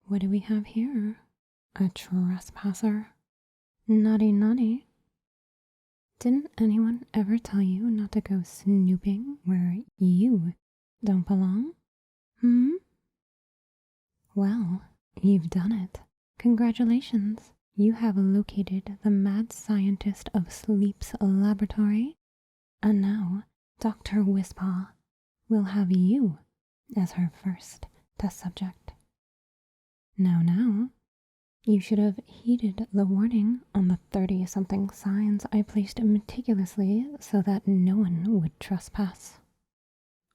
What do we have here? A trespasser. Naughty, naughty. Didn't anyone ever tell you not to go snooping where you don't belong? Well, you've done it. Congratulations. You have located the mad scientist of Sleep's laboratory, and now Dr. Whispaw will have you as her first test subject. Now, you should have heeded the warning on the 30-something signs I placed meticulously so that no one would trespass.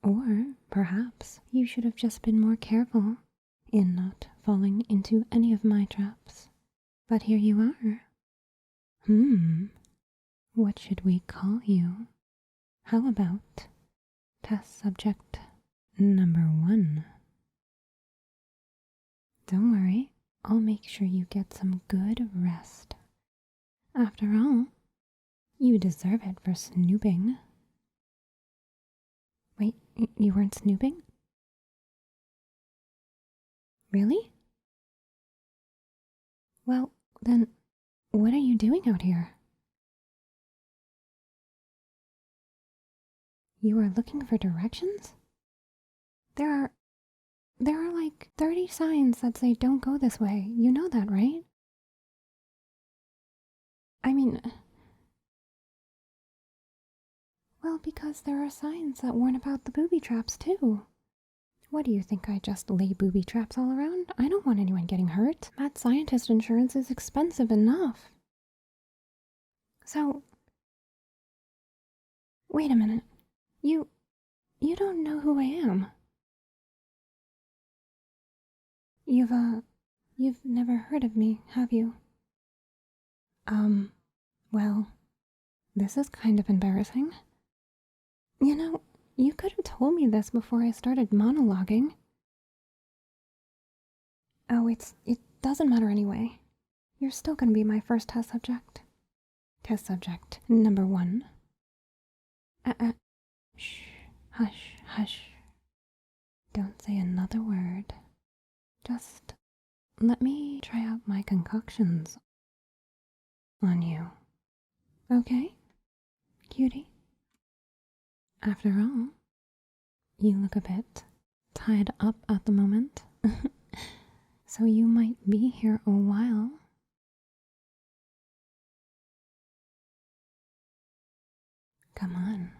Or perhaps you should have just been more careful in not falling into any of my traps. But here you are. What should we call you? How about test subject number 1? Don't worry, I'll make sure you get some good rest. After all, you deserve it for snooping. Wait, you weren't snooping? Really? Well, then, what are you doing out here? You are looking for directions? There are like 30 signs that say don't go this way. You know that, right? I mean, well, because there are signs that warn about the booby traps too. What do you think, I just lay booby traps all around? I don't want anyone getting hurt. Mad scientist insurance is expensive enough. So, wait a minute. You don't know who I am. You've never heard of me, have you? Well, this is kind of embarrassing. You know, you could have told me this before I started monologuing. Oh, it doesn't matter anyway. You're still gonna be my first test subject. Test subject number 1. Shh, hush, hush. Don't say another word. Just let me try out my concoctions on you. Okay, cutie? After all, you look a bit tied up at the moment, so you might be here a while. Come on,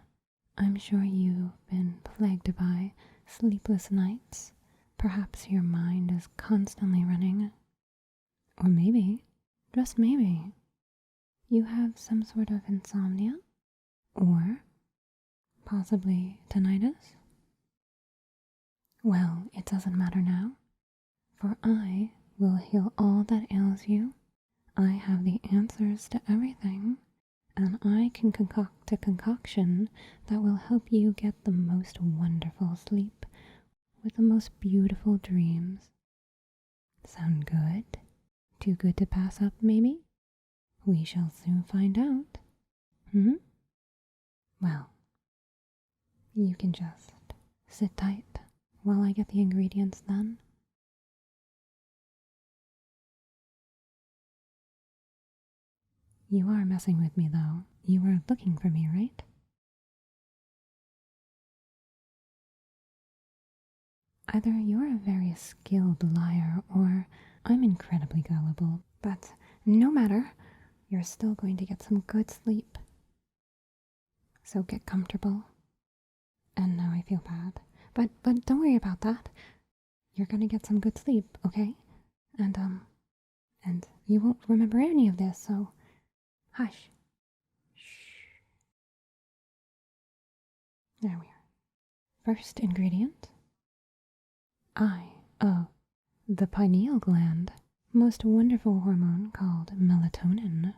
I'm sure you've been plagued by sleepless nights. Perhaps your mind is constantly running. Or maybe, just maybe, you have some sort of insomnia? Or possibly tinnitus? Well, it doesn't matter now, for I will heal all that ails you. I have the answers to everything, and I can concoct a concoction that will help you get the most wonderful sleep with the most beautiful dreams. Sound good? Too good to pass up, maybe? We shall soon find out. Well, you can just sit tight while I get the ingredients then. You are messing with me, though. You were looking for me, right? Either you're a very skilled liar or I'm incredibly gullible, but no matter, you're still going to get some good sleep. So get comfortable. And now I feel bad. But don't worry about that. You're gonna get some good sleep, okay? And you won't remember any of this, so hush. Shh. There we are. First ingredient. Eye of the pineal gland. Most wonderful hormone called melatonin.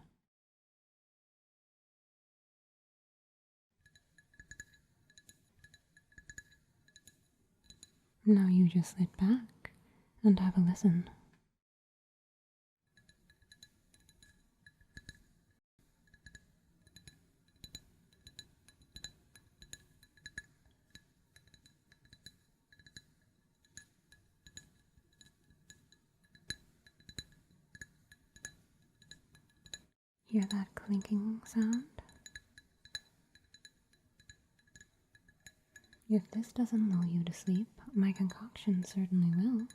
Now you just sit back and have a listen. Hear that clinking sound? If this doesn't lull you to sleep, my concoction certainly will.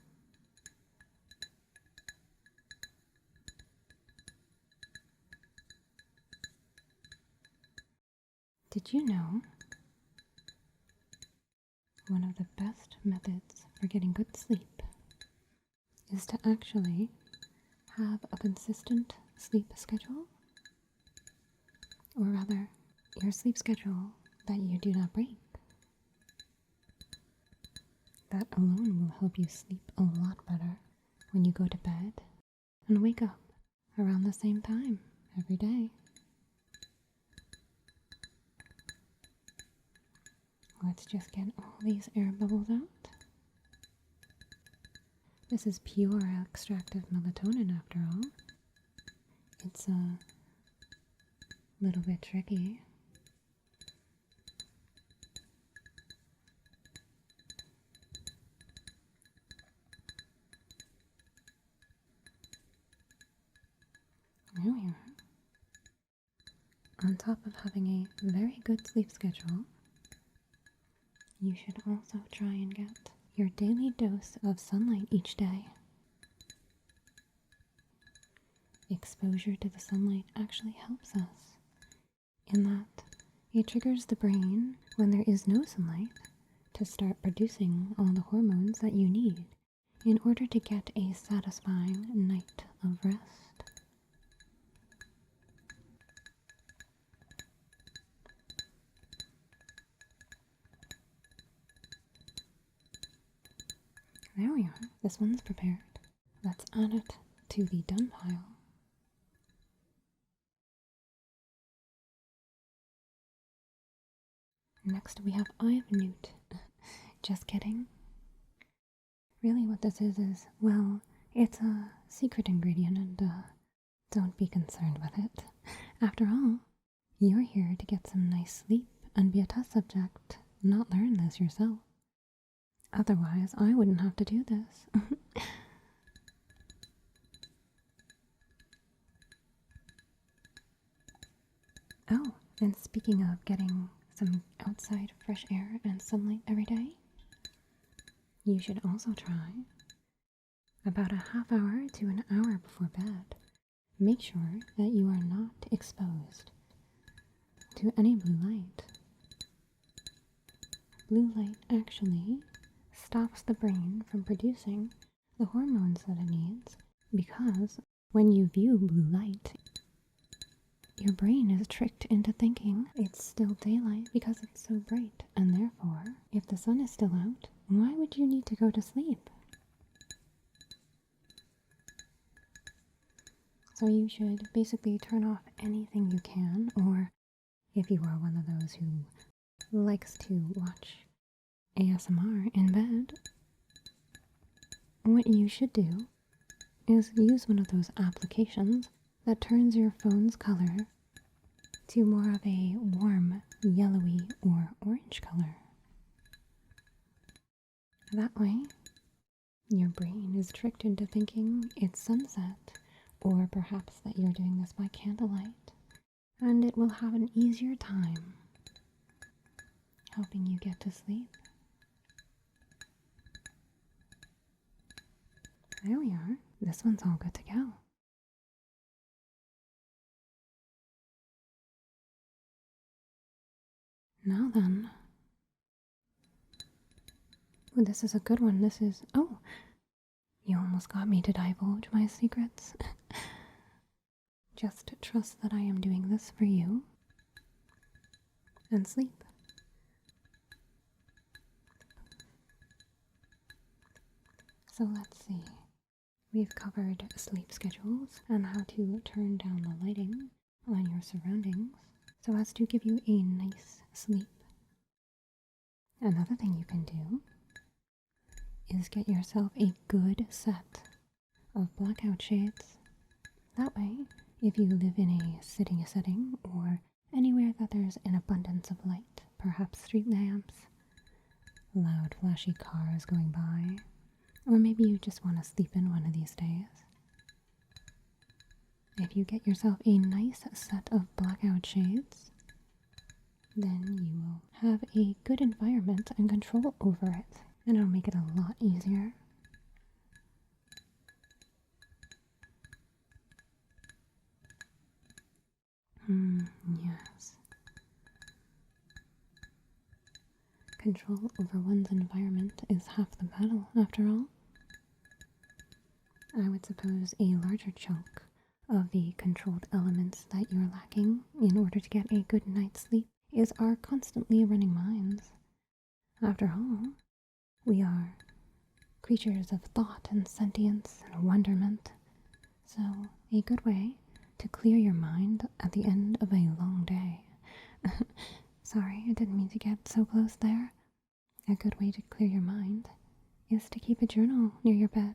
Did you know one of the best methods for getting good sleep is to actually have a consistent sleep schedule? Or rather, your sleep schedule that you do not break. That alone will help you sleep a lot better when you go to bed and wake up around the same time every day. Let's just get all these air bubbles out. This is pure extractive melatonin after all. It's a little bit tricky. There we are. On top of having a very good sleep schedule, you should also try and get your daily dose of sunlight each day. Exposure to the sunlight actually helps us in that it triggers the brain when there is no sunlight to start producing all the hormones that you need in order to get a satisfying night of rest. There we are. This one's prepared. Let's add it to the done pile. Next we have Eye of Newt. Just kidding. Really what this is, well, it's a secret ingredient and don't be concerned with it. After all, you're here to get some nice sleep and be a test subject, not learn this yourself. Otherwise, I wouldn't have to do this. Oh, and speaking of getting some outside fresh air and sunlight every day, you should also try about a half hour to an hour before bed. Make sure that you are not exposed to any blue light. Blue light actually stops the brain from producing the hormones that it needs, because when you view blue light, your brain is tricked into thinking it's still daylight because it's so bright, and therefore, if the sun is still out, why would you need to go to sleep? So you should basically turn off anything you can, or if you are one of those who likes to watch ASMR in bed, what you should do is use one of those applications that turns your phone's color to more of a warm yellowy or orange color. That way, your brain is tricked into thinking it's sunset, or perhaps that you're doing this by candlelight, and it will have an easier time helping you get to sleep. There we are. This one's all good to go. Now then. Ooh, this is a good one. This is... Oh! You almost got me to divulge my secrets. Just trust that I am doing this for you. And sleep. So let's see. We've covered sleep schedules and how to turn down the lighting on your surroundings so as to give you a nice sleep. Another thing you can do is get yourself a good set of blackout shades. That way, if you live in a sitting setting or anywhere that there's an abundance of light, perhaps street lamps, loud flashy cars going by, or maybe you just want to sleep in one of these days. If if you get yourself a nice set of blackout shades, then you will have a good environment and control over it, and it'll make it a lot easier. Yes. Control over one's environment is half the battle, after all. I would suppose a larger chunk of the controlled elements that you're lacking in order to get a good night's sleep is our constantly running minds. After all, we are creatures of thought and sentience and wonderment, so a good way to clear your mind at the end of a long day. Sorry, I didn't mean to get so close there. A good way to clear your mind is to keep a journal near your bed.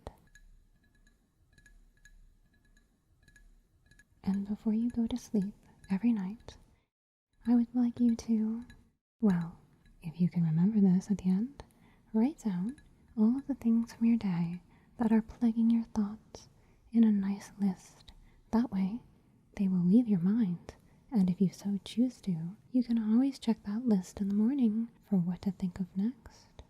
And before you go to sleep every night, I would like you to, well, if you can remember this at the end, write down all of the things from your day that are plaguing your thoughts in a nice list. That way, they will leave your mind, and if you so choose to, you can always check that list in the morning for what to think of next.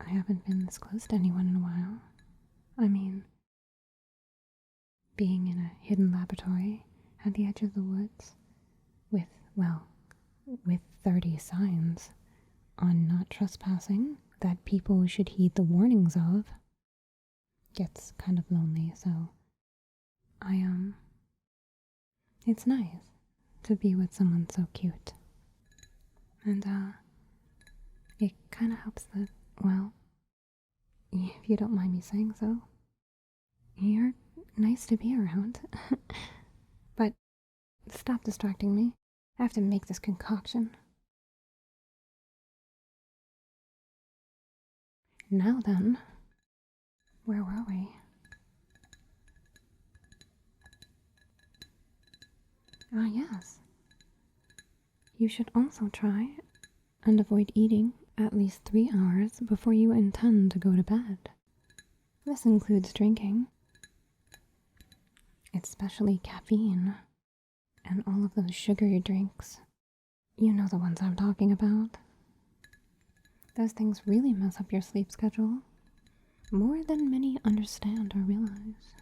I haven't been this close to anyone in a while. I mean, being in a hidden laboratory at the edge of the woods with 30 signs on not trespassing that people should heed the warnings of gets kind of lonely, so it's nice to be with someone so cute. And it kind of helps that, well, if you don't mind me saying so, you're nice to be around. But stop distracting me. I have to make this concoction. Now then, where were we? Ah, yes. You should also try and avoid eating at least 3 hours before you intend to go to bed. This includes drinking, especially caffeine, and all of those sugary drinks. You know the ones I'm talking about. Those things really mess up your sleep schedule, more than many understand or realize.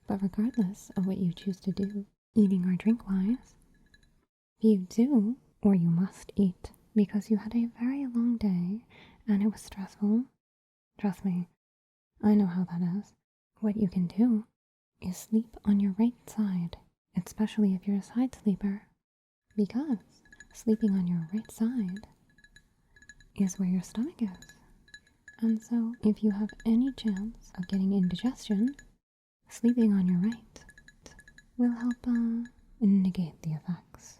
But regardless of what you choose to do, eating or drink-wise, you do, or you must eat, because you had a very long day and it was stressful. Trust me, I know how that is. What you can do is sleep on your right side, especially if you're a side sleeper, because sleeping on your right side is where your stomach is. And so if you have any chance of getting indigestion, sleeping on your right will help negate the effects.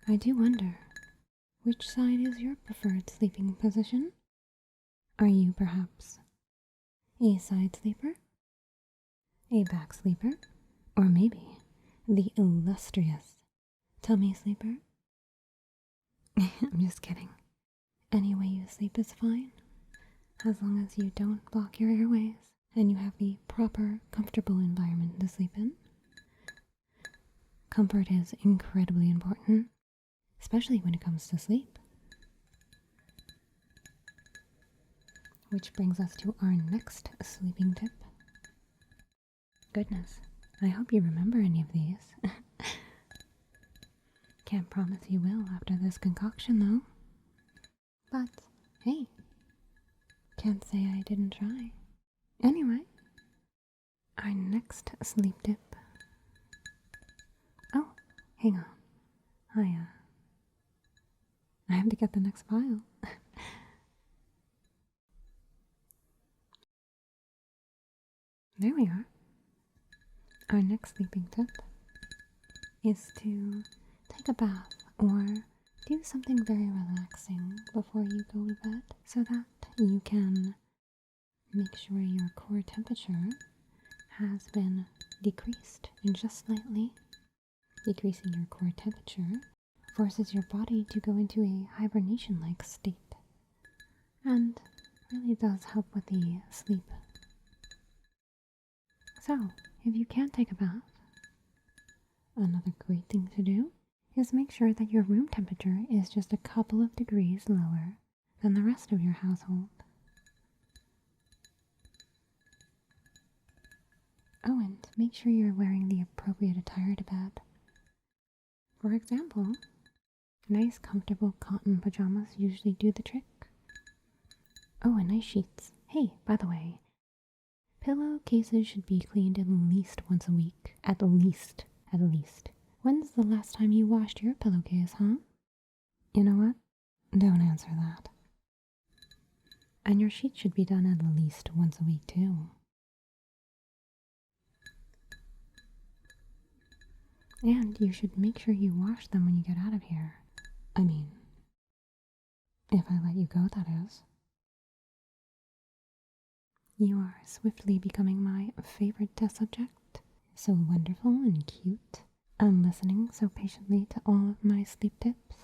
I do wonder, which side is your preferred sleeping position? Are you perhaps a side sleeper, a back sleeper, or maybe the illustrious tummy sleeper? I'm just kidding. Any way you sleep is fine, as long as you don't block your airways and you have the proper, comfortable environment to sleep in. Comfort is incredibly important, especially when it comes to sleep. Which brings us to our next sleeping tip. Goodness, I hope you remember any of these. Can't promise you will after this concoction, though. But, hey, can't say I didn't try. Anyway, our next sleep tip. Oh, hang on. I have to get the next file. There we are. Our next sleeping tip is to take a bath or do something very relaxing before you go to bed so that you can make sure your core temperature has been decreased just slightly. Decreasing your core temperature forces your body to go into a hibernation-like state and really does help with the sleep. So, if you can't take a bath, another great thing to do is make sure that your room temperature is just a couple of degrees lower than the rest of your household. Oh, and make sure you're wearing the appropriate attire to bed. For example, nice comfortable cotton pajamas usually do the trick. Oh, and nice sheets. Hey, by the way, pillowcases should be cleaned at least once a week. At least. When's the last time you washed your pillowcase, huh? You know what? Don't answer that. And your sheets should be done at least once a week, too. And you should make sure you wash them when you get out of here. I mean, if I let you go, that is. You are swiftly becoming my favorite test subject. So wonderful and cute, and listening so patiently to all of my sleep tips.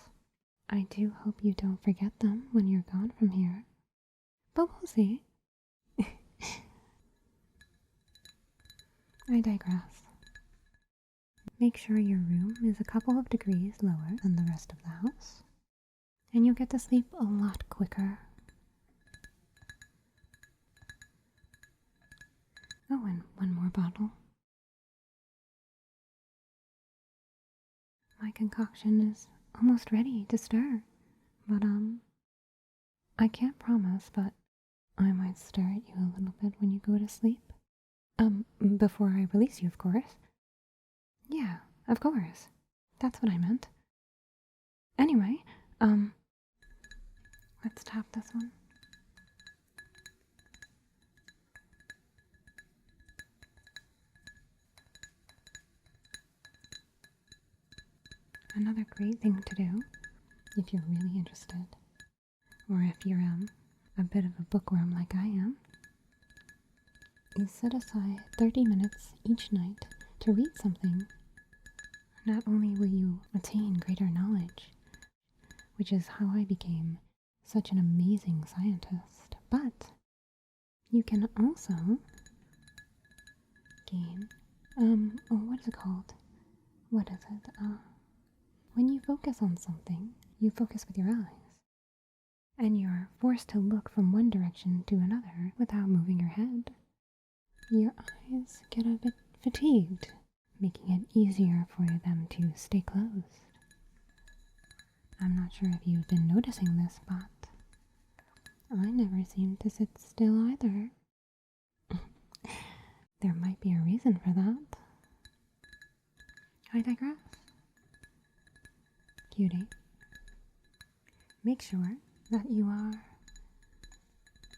I do hope you don't forget them when you're gone from here. But we'll see. I digress. Make sure your room is a couple of degrees lower than the rest of the house, and you'll get to sleep a lot quicker. Oh, and one more bottle. My concoction is almost ready to stir, but I can't promise, but I might stare at you a little bit when you go to sleep. Before I release you, of course. Yeah, of course. That's what I meant. Anyway, let's tap this one. Another great thing to do, if you're really interested, or if you're a bit of a bookworm like I am, is set aside 30 minutes each night to read something. Not only will you attain greater knowledge, which is how I became such an amazing scientist, but you can also gain, what is it called? What is it? When you focus on something, you focus with your eyes, and you're forced to look from one direction to another without moving your head. Your eyes get a bit fatigued, making it easier for them to stay closed. I'm not sure if you've been noticing this, but I never seem to sit still either. There might be a reason for that. I digress. Cutie, make sure that you are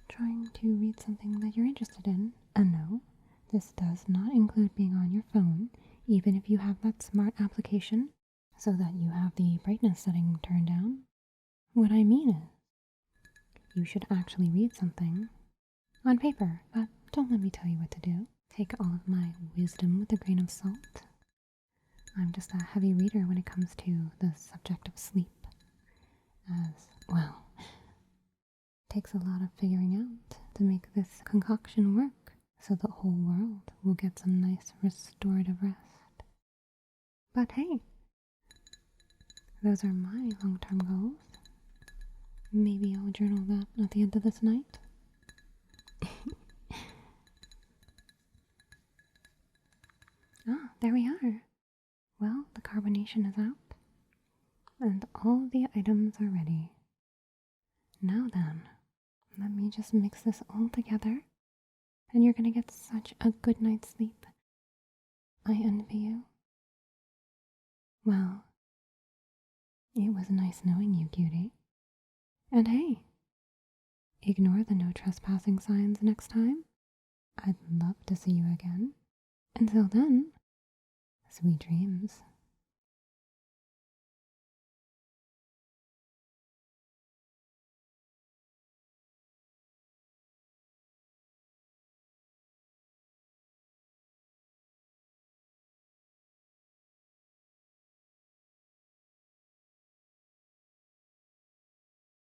trying to read something that you're interested in. And no, this does not include being on your phone, even if you have that smart application so that you have the brightness setting turned down. What I mean is, you should actually read something on paper, but don't let me tell you what to do. Take all of my wisdom with a grain of salt. I'm just a heavy reader when it comes to the subject of sleep, as, well, it takes a lot of figuring out to make this concoction work so the whole world will get some nice restorative rest. But hey, those are my long-term goals. Maybe I'll journal that at the end of this night. Ah, there we are. Well, the carbonation is out, and all the items are ready. Now then, let me just mix this all together, and you're gonna get such a good night's sleep. I envy you. Well, it was nice knowing you, cutie. And hey, ignore the no trespassing signs next time. I'd love to see you again. Until then, sweet dreams.